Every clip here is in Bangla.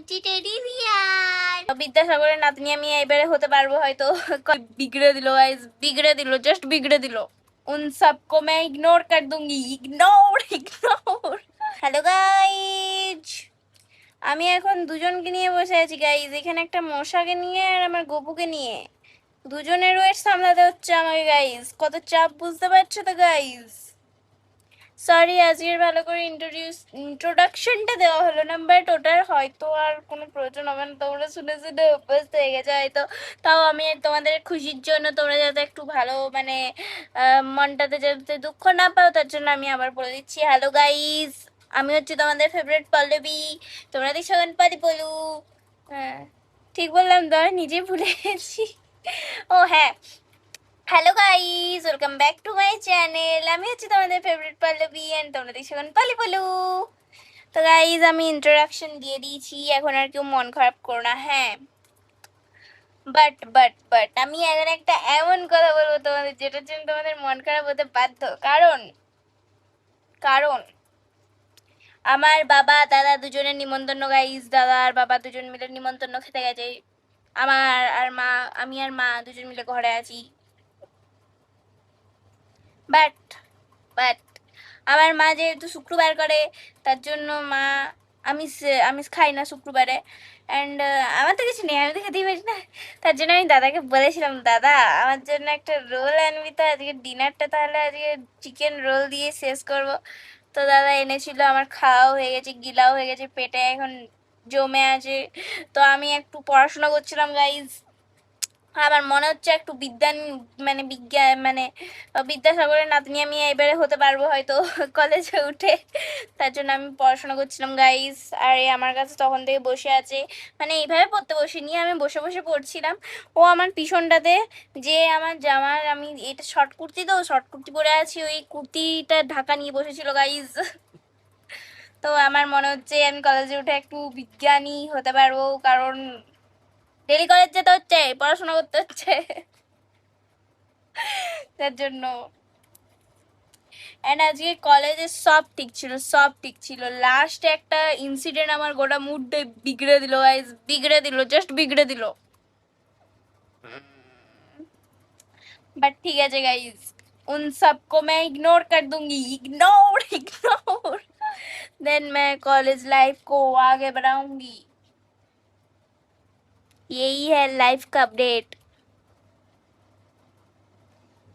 হচ্ছে টেডি বিয়ার। বিদ্যাসাগরের নাতনি আমি এবারে হতে পারবো হয়তো। बिगड़े दिलो गाइस, बिगड़े दिलो, जस्ट बिगड़े दिलो। उन सबको मैं इग्नोर कर दूंगी, इग्नोर इग्नोर। হ্যালো গাইজ, আমি এখন দুজনকে নিয়ে বসে আছি গাইজ। এখানে একটা মশাকে নিয়ে আর আমার গপুকে নিয়ে দুজনের ওয়েট সামলাতে হচ্ছে আমাকে গাইজ। কত চাপ বুঝতে পারছো তো গাইজ। সরি আজকের ভালো করে ইন্ট্রোডাকশনটা দেওয়া হলো না, বাট ওটার হয়তো আর কোনো প্রয়োজন হবে না। তোমরা শুনে শুনে অভ্যস্ত হয়ে গেছে হয়তো। তাও আমি তোমাদের খুশির জন্য, তোমরা যাতে একটু ভালো মানে মনটাতে যাতে দুঃখ না পাও, তার জন্য আমি আবার বলে দিচ্ছি হ্যালো গাইজ, আমি হচ্ছে তোমাদের ফেভারিট পল্লবী। তোমরা দেখছো পালি পলু। হ্যাঁ ঠিক বললাম তো, নিজেই ভুলে গেছি। ও হ্যাঁ, hello guys, welcome back to my channel. আমি হচ্ছে তোমাদের ফেভারিট পল্লবী এন্ড তোমরা দেখছো পালি পলু। তো গাইস আমি ইন্ট্রোডাকশন দিয়ে দিয়েছি, এখন আর কেউ মন খারাপ করো না। হ্যাঁ বাট আমি এখন একটা এমন কথা বলবো তোমাদের, যেটার জন্য তোমাদের মন খারাপ হতে বাধ্য। কারণ কারণ আমার বাবা দাদা দুজনের নিমন্ত্রণ গাইস। দাদা আর বাবা দুজন মিলে নিমন্ত্রণ খেতে গেছে। আমার আর মা, আমি আর মা দুজন মিলে ঘরে আছি। বাট বাট আমার মা যেহেতু শুক্রবার করে, তার জন্য মা আমিষ আমিষ খাই না শুক্রবারে। অ্যান্ড আমার তো কিছু নেই, আমি তো খেতেই পারি না। তার জন্য আমি দাদাকে বলেছিলাম, দাদা আমার জন্য একটা রোল আনবি তো, আজকে ডিনারটা তাহলে আজকে চিকেন রোল দিয়ে শেষ করব। তো দাদা এনেছিল, আমার খাওয়াও হয়ে গেছে, গিলাও হয়ে গেছে, পেটে এখন জমে আছে। তো আমি একটু পড়াশোনা করছিলাম গাইজ। আমার মনে হচ্ছে একটু বিজ্ঞান বিদ্যাসাগরের নাতনি আমি এবারে হতে পারবো হয়তো কলেজে উঠে। তার জন্য আমি পড়াশোনা করছিলাম গাইস। আর আমার কাছে তখন থেকে বসে আছে, মানে এইভাবে পড়তে বসিনি, আমি বসে বসে পড়ছিলাম। ও আমার পিছনটাতে যে আমার জামার, আমি এটা শর্ট কুর্তি, তো শর্ট কুর্তি পরে আছি, ওই কুর্তিটা ঢাকা নিয়ে বসেছিল গাইস। তো আমার মনে হচ্ছে আমি কলেজে উঠে একটু বিজ্ঞানী হতে পারবো, কারণ ডেলি কলেজ যেতে হচ্ছে, পড়াশোনা করতে হচ্ছে, তার জন্য। অ্যান্ড আজকে কলেজে সব ঠিক ছিল। লাস্টে একটা ইনসিডেন্ট আমার গোটা মুডে বিগড়ে দিল গাইজ, বিগড়ে দিল, জাস্ট বিগড়ে দিল। বাট ঠিক আছে গাइज, उन सबको मैं इग्नोर कर दूंगी, इग्नोर इग्नोर। देन मैं कॉलेज लाइफ को आगे बढ़ाऊंगी। यही है लाइफ का अपडेट।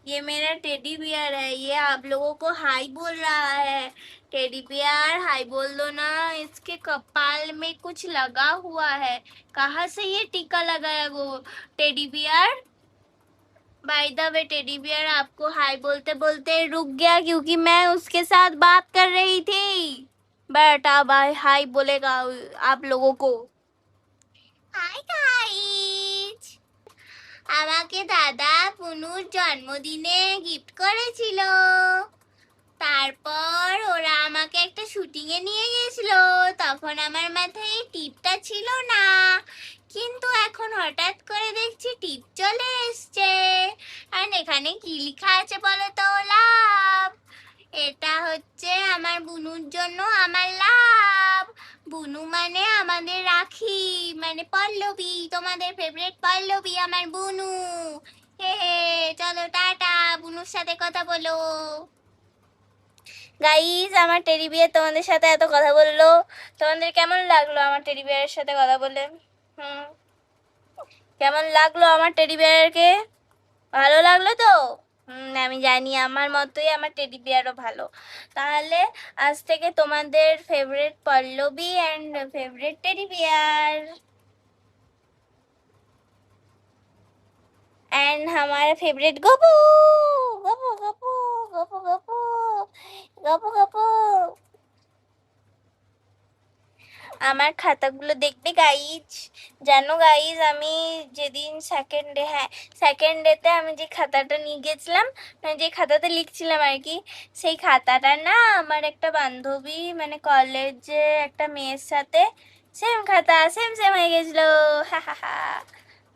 ये मेरा टेडी बियर है, ये आप लोगों को हाई बोल रहा है। टेडी बियर हाई बोल दो ना, इसके कपाल में कुछ लगा हुआ है। कहाँ से ये टीका लगाया वो teddy bear? By the way teddy bear आपको हाई बोलते बोलते रुक गया, क्योंकि मैं उसके साथ बात कर रही थी। बट अब हाई बोलेगा आप लोगों को। हाय गाइस, আমাকে দাদা পুনুর জন্মদিনে গিফট করেছিল। তারপর ওরা আমাকে একটা শুটিংয়ে নিয়ে গেছিল, তখন আমার মাথায় এই টিপটা ছিল না, কিন্তু এখন হঠাৎ করে দেখছি টিপ চলে এসছে। আর এখানে কি লেখা আছে বলো তো? লাভ। এটা হচ্ছে আমার বুনুর জন্য আমার লাভ। বুনু মানে আমাদের রাখি, মানে পল্লবী, তোমাদের ফেভারিট পল্লবী আমার বুনু। হে হে, চলো টাটা, বুনুর সাথে কথা বলো। গাইস আমার টেডি বিয়ার তোমাদের সাথে এত কথা বললো, তোমাদের কেমন লাগলো আমার টেডি বিয়ারের সাথে কথা বলে? কেমন লাগলো আমার টেডি বিয়ারকে? ভালো লাগলো তো? আমি জানি আমার মতোই আমার টেডি বিয়ারও ভালো। তাহলে আজ থেকে তোমাদের favourite Pallavi and favourite teddy bear and हमारा फेवरेट गपू गपू गपू गपू गपू गपू गपू। আমার খাতাগুলো দেখবে গাইজ। জানো গাইজ, আমি যেদিন সেকেন্ড ডেতে আমি যে খাতাটা নিয়ে গেছিলাম, মানে যে খাতাতে লিখছিলাম আর কি, সেই খাতাটা না আমার একটা বান্ধবী, মানে কলেজে একটা মেয়ের সাথে সেম খাতা, সেম হয়ে গেছিলো। হা হা হা,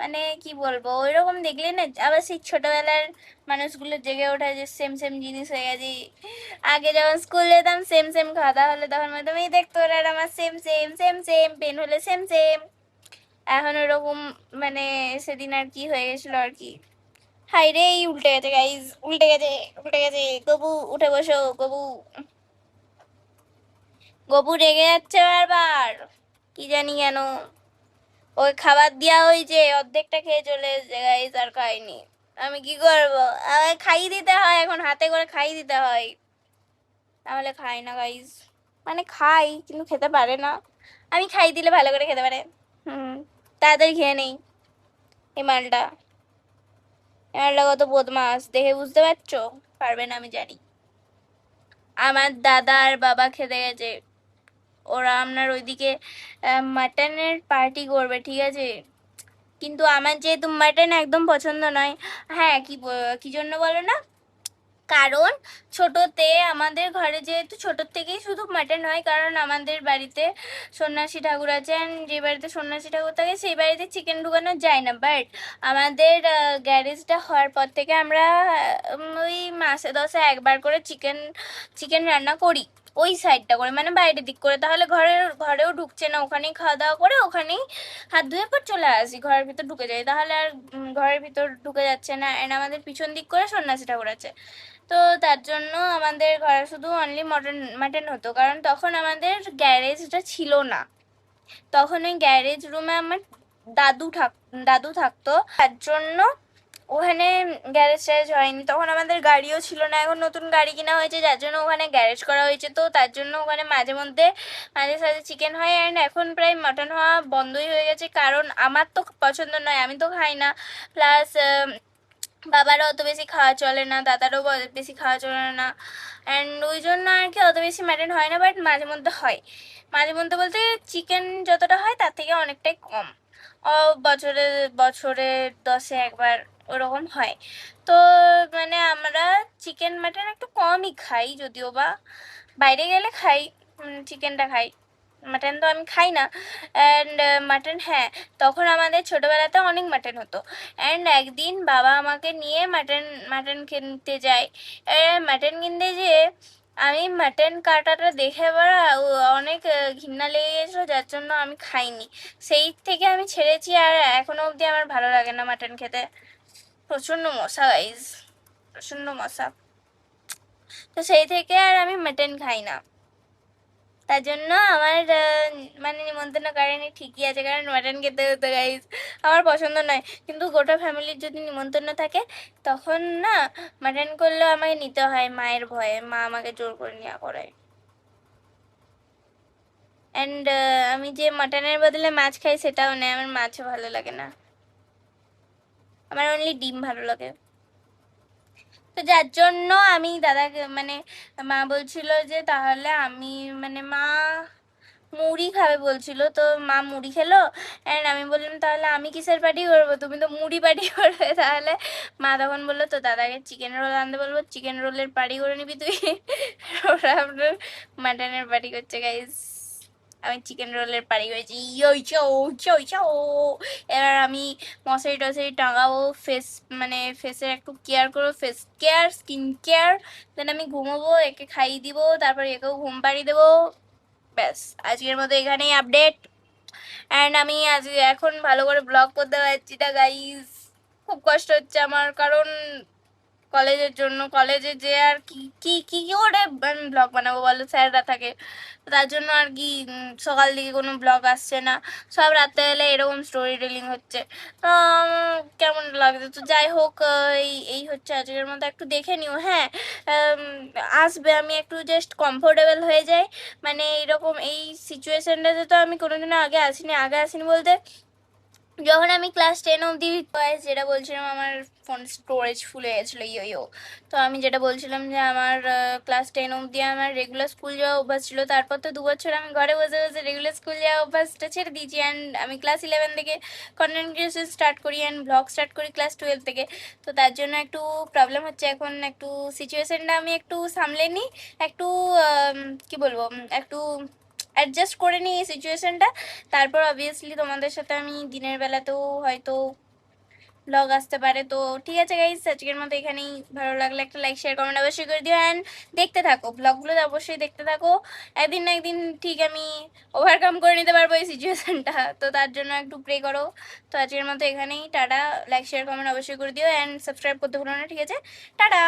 মানে কি বলবো, ওইরকম দেখলে না আবার সেই ছোটবেলার মানুষগুলো জেগে ওঠে যে সেম সেম জিনিস হয়ে গেছে। আগে যখন স্কুল যেতাম সেম সেম খাওয়া দাওয়া হলে তখন মধ্যে এই দেখতো ওরা আর আমার same same same same, pen হলে সেম সেম। এখন ওরকম মানে সেদিন আর কি হয়ে গেছিল আর কি। হাই রে, উল্টে গেছে গাইজ, উল্টে গেছে, উল্টে গেছে। গবু উঠে বসো, গবু। গবু রেগে যাচ্ছে বারবার, কি জানি কেন। ওই খাবার দিয়া ওই যে অর্ধেকটা খেয়ে চলে এসেছে গাইজ, আর খাইনি। আমি কি করবো, আমায় খাইয়ে দিতে হয়, এখন হাতে করে খাইয়ে দিতে হয়, তাহলে খাই না গাইজ। মানে খাই কিন্তু খেতে পারে না, আমি খাই দিলে ভালো করে খেতে পারে। হুম, তাড়াতাড়ি খেয়ে নেই। এই মালটা, এই মালটা কত বদমাস দেখে বুঝতে পারছো? পারবে না আমি জানি। আমার দাদা আর বাবা খেতে গেছে, ওরা আপনার ওইদিকে মাটনের পার্টি করবে, ঠিক আছে? কিন্তু আমার যেহেতু মাটন একদম পছন্দ নয়। হ্যাঁ, কি জন্য বলো না, কারণ ছোটতে আমাদের ঘরে যেহেতু ছোটোর থেকেই শুধু মাটন হয়, কারণ আমাদের বাড়িতে সন্ন্যাসী ঠাকুর আছেন, যে বাড়িতে সন্ন্যাসী ঠাকুর থাকে সেই বাড়িতে চিকেন ঢুকানো যায় না। বাট আমাদের গ্যারেজটা হওয়ার পর থেকে আমরা ওই মাসে 10-এ একবার করে চিকেন চিকেন রান্না করি, ওই সাইডটা করে, মানে বাইরের দিক করে। তাহলে ঘরেও ঢুকছে না, ওখানেই খাওয়া দাওয়া করে ওখানেই হাত ধুয়ে পর চলে আসি, ঘরের ভিতর ঢুকে যাই, তাহলে আর ঘরের ভিতর ঢুকে যাচ্ছে না। এন্ড আমাদের পিছন দিক করে সন্ন্যাসী ঠাকুর আছে, তো তার জন্য আমাদের ঘরে শুধু অনলি মটন মাটন হতো। কারণ তখন আমাদের গ্যারেজটা ছিল না, তখন ওই গ্যারেজ রুমে আমার দাদু থাকতো, তার জন্য ওখানে গ্যারেজ ট্যারেজ হয়নি। তখন আমাদের গাড়িও ছিল না, এখন নতুন গাড়ি কিনা হয়েছে যার জন্য ওখানে গ্যারেজ করা হয়েছে, তো তার জন্য ওখানে মাঝে মধ্যে মাঝে সাঝে চিকেন হয়। অ্যান্ড এখন প্রায় মাটন হওয়া বন্ধই হয়ে গেছে, কারণ আমার তো পছন্দ নয়, আমি তো খাই না। প্লাস বাবারও অত বেশি খাওয়া চলে না, দাদারও বেশি খাওয়া চলে না, অ্যান্ড ওই জন্য আর কি অত বেশি মাটন হয় না। বাট মাঝে মধ্যে হয়, মাঝে মধ্যে বলতে চিকেন যতটা হয় তার থেকে অনেকটাই কম। ও বছরে বছরে 10-এ একবার ওরকম হয়। তো মানে আমরা চিকেন মাটন একটু কমই খাই, যদিও বা বাইরে গেলে খাই, চিকেনটা খাই, মাটন তো আমি খাই না। অ্যান্ড মাটন, হ্যাঁ, তখন আমাদের ছোটোবেলাতে অনেক মাটন হতো। অ্যান্ড একদিন বাবা আমাকে নিয়ে মাটন মাটন কিনতে যায়। মাটন কিনতে যেয়ে আমি মাটন কাটাটা দেখে এবার অনেক ঘৃণা লেগে গেছিলো, যার জন্য আমি খাইনি। সেই থেকে আমি ছেড়েছি, আর এখনো অবধি আমার ভালো লাগে না মাটন খেতে। প্রচণ্ড মশা গাইজ, প্রচণ্ড মশা। তো সেই থেকে আর আমি মাটন খাই না, তার জন্য আমার মানে নিমন্ত্রণ করেনি, ঠিকই আছে, কারণ মাটন খেতে হতো গাইজ, আমার পছন্দ নয়। কিন্তু গোটা ফ্যামিলির যদি নিমন্ত্রণ থাকে তখন না মাটন করলেও আমাকে নিতে হয়, মায়ের ভয়ে, মা আমাকে জোর করে নেওয়া করায়। অ্যান্ড আমি যে মাটনের বদলে মাছ খাই সেটাও নেই, আমার মাছও ভালো লাগে না, আমার অনলি ডিম ভালো লাগে। তো যার জন্য আমি দাদাকে মানে মা বলছিল যে তাহলে আমি মানে মা মুড়ি খাবে বলছিল, তো মা মুড়ি খেলো। অ্যান্ড আমি বললাম তাহলে আমি কিসের পার্টি করবো, তুমি তো মুড়ি পার্টি করবে। তাহলে মা তখন বললো তো দাদাকে চিকেন রোল আনতে বলবো, চিকেন রোলের পার্টি করে নিবি তুই। ওরা আপনার মাটনের পার্টি করছে গাইস, আমি চিকেন রোলের পার্টি করেছি, এবার আমি মশারি টশারি টাঙাবো, ফেস মানে ফেসের একটু কেয়ার করবো, ফেস কেয়ার, স্কিন কেয়ার, দেন আমি ঘুমোবো, একে খাইয়ে দিব, তারপর একেও ঘুম পাড়িয়ে দেবো। ব্যাস, আজকের মতো এখানেই আপডেট। অ্যান্ড আমি আজ এখন ভালো করে ব্লগ করতে পারছি না গাইজ, খুব কষ্ট হচ্ছে আমার, কারণ কলেজের জন্য, কলেজে যে আর কি কি কি কি করে ব্লগ বানাবো বলো, স্যাররা থাকে, তার জন্য আর কি সকাল দিকে কোনো ব্লগ আসছে না, সব রাত্রে এলে এরকম স্টোরি টেলিং হচ্ছে। তো কেমন লাগছে, তো যাই হোক, এই এই হচ্ছে আজকের মতো, একটু দেখে নিও। হ্যাঁ, আসবে, আমি একটু জাস্ট কমফোর্টেবল হয়ে যাই, মানে এইরকম এই সিচুয়েশনটাতে তো আমি কোনোদিনও আগে আসিনি বলতে যখন আমি ক্লাস 10 অবধি, যেটা বলছিলাম আমার ফোন স্টোরেজ ফুল হয়ে গেছিলো, ইয়ো। তো আমি যেটা বলছিলাম যে আমার ক্লাস 10 অবধি আমার রেগুলার স্কুল যাওয়া অভ্যাস ছিল, তারপর তো 2 বছর আমি ঘরে বসে বসে রেগুলার স্কুল যাওয়া অভ্যাসটা ছেড়ে দিয়েছি। অ্যান্ড আমি ক্লাস 11 থেকে কন্টেন্ট ক্রিয়েশন স্টার্ট করি, অ্যান্ড ব্লগ স্টার্ট করি ক্লাস 12 থেকে। তো তার জন্য একটু প্রবলেম হচ্ছে এখন, একটু সিচুয়েশানটা আমি একটু সামলে নিই, একটু কি বলবো, একটু অ্যাডজাস্ট করে নিই এই সিচুয়েশানটা, তারপর অবভিয়াসলি তোমাদের সাথে আমি দিনের বেলাতেও হয়তো ব্লগ আসতে পারে। তো ঠিক আছে গাইস, আজকের মতো এখানেই। ভালো লাগলে একটা লাইক শেয়ার কমেন্ট অবশ্যই করে দিও, অ্যান্ড দেখতে থাকো ব্লগগুলো, অবশ্যই দেখতে থাকো। একদিন না একদিন ঠিক আমি ওভারকাম করে নিতে পারবো এই সিচুয়েশনটা, তো তার জন্য একটু প্রে করো। তো আজকের মতো এখানেই, টাটা। লাইক শেয়ার কমেন্ট অবশ্যই করে দিও, অ্যান্ড সাবস্ক্রাইব করতে ভুলো না, ঠিক আছে? টাটা।